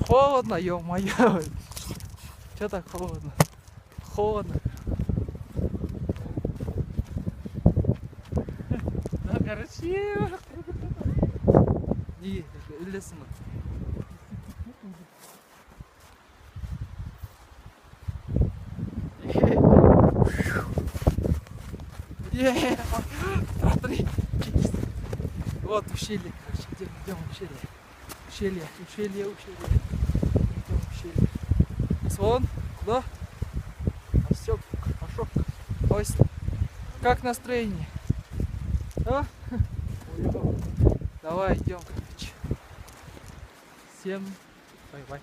Холодно, ё-моё. Чё так холодно? Холодно. Да, красиво. И лесом. Смотри. Вот ущелье, короче. Идем в ущелье. Ущелье. Идем в ущелье. Слон, куда? Все, пошел. Ой, как настроение? А? Давай идем, короче. Всем бай-бай.